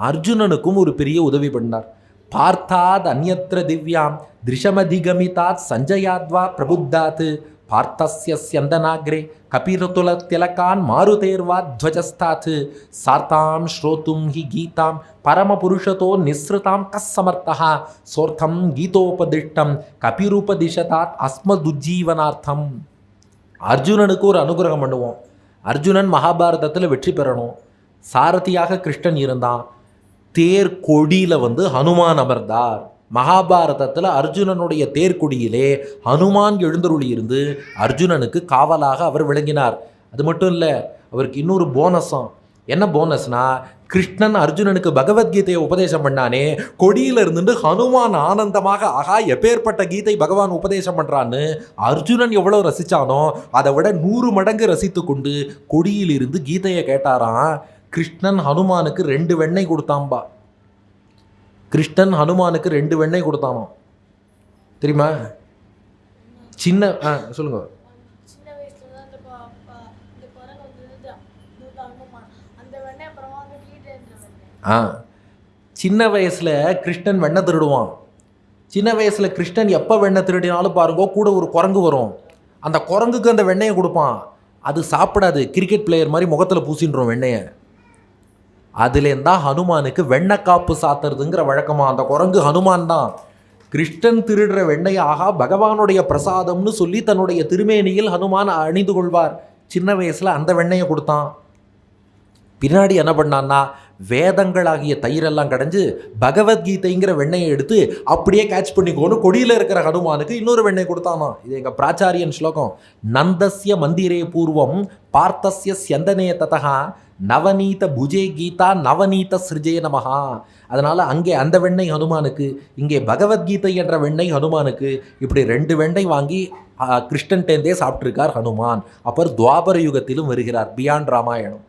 அர்ஜுனனுக்கும் ஒரு பெரிய உதவி பண்ணார். பார்த்தாத் அந்யத்ர திவ்யாம் திருஷமதிகமிதாத் சஞ்சயாத்வா பிரபுத்தாத் பார்த்தஸ்ய ஸ்யந்தனாக்ரே கபிரதுல திலகான் மாருதேர்வாத் துவஜஸ்தாத் சார்த்தாம் ஸ்ரோத்தும் ஹி கீதாம் பரமபுருஷதோ நிஸ்ருதாம் கஸ்ஸமர்த்தஹ சோர்த்தம் கீதோபதிஷ்டம் கபிருபதிஷதாத் அஸ்மதுஜ்ஜீவனார்த்தம். அர்ஜுனனுக்கு ஒரு அனுகிரகம் பண்ணுவோம். அர்ஜுனன் மகாபாரதத்தில் வெற்றி பெறணும். சாரதியாக கிருஷ்ணன் இருந்தான். தேர் கொடியில் ஹனுமான் அமர்ந்தார். மகாபாரதத்தில் அர்ஜுனனுடைய தேர்கொடியிலே ஹனுமான் எழுந்தருளி இருந்து அர்ஜுனனுக்கு காவலாக அவர் விளங்கினார். அது மட்டும் இல்லை, அவருக்கு இன்னொரு போனஸும். என்ன போனஸ்னா, கிருஷ்ணன் அர்ஜுனனுக்கு பகவத்கீதையை உபதேசம் பண்ணானே, கொடியில் இருந்துட்டு ஹனுமான் ஆனந்தமாக ஆகா எப்பேற்பட்ட கீதை பகவான் உபதேசம் பண்ணுறான்னு அர்ஜுனன் எவ்வளோ ரசித்தானோ அதை விட 100 மடங்கு ரசித்து கொண்டு கொடியில் இருந்து கீதையை கேட்டாராம். கிருஷ்ணன் ஹனுமானுக்கு 2 வெண்ணெய் கொடுத்தாம்பா. கிருஷ்ணன் ஹனுமானுக்கு 2 வெண்ணெய் கொடுத்தானோ தெரியுமா? சின்ன சொல்லுங்க. சின்ன வயசில் கிருஷ்ணன் வெண்ணெய் திருடுவான். சின்ன வயசில் கிருஷ்ணன் எப்போ வெண்ணெய் திருடினாலும் பாருங்க, கூட ஒரு குரங்கு வரும். அந்த குரங்குக்கு அந்த வெண்ணெயை கொடுப்பான். அது சாப்பிடாது, கிரிக்கெட் பிளேயர் மாதிரி முகத்தில் பூசின்றோம் வெண்ணெயை. அதுலேருந்தா ஹனுமானுக்கு வெண்ணக்காப்பு சாத்துறதுங்கிற வழக்கமாக. அந்த குரங்கு ஹனுமான் தான். கிருஷ்ணன் திருடுற வெண்ணெய் ஆகா பகவானுடைய பிரசாதம்னு சொல்லி தன்னுடைய திருமேனியில் ஹனுமான் அணிந்து கொள்வார். சின்ன வயசில் அந்த வெண்ணெயை கொடுத்தான். பின்னாடி என்ன பண்ணான்னா, வேதங்களாகிய தயிரெல்லாம் கடைஞ்சு பகவத்கீதைங்கிற வெண்ணெயை எடுத்து அப்படியே கேட்ச் பண்ணிக்கோன்னு கொடியில் இருக்கிற ஹனுமானுக்கு இன்னொரு வெண்ணெய் கொடுத்தானோ. இது எங்கள் பிராச்சாரியன் ஸ்லோகம். நந்தஸ்ய மந்திரே பூர்வம் பார்த்தஸ்ய ஸ்யந்தனே ததா நவநீத புஜே கீதா நவநீத சிருஜே நமஹா. அதனால் அங்கே அந்த வெண்ணெய் ஹனுமானுக்கு, இங்கே பகவத்கீதை என்ற வெண்ணெய் ஹனுமானுக்கு. இப்படி 2 வெண்ணெய் வாங்கி கிருஷ்ணன்டேந்தே சாப்பிட்ருக்கார் ஹனுமான். அப்புறம் துவாபர யுகத்திலும் வருகிறார், பியாண்ட் ராமாயணம்.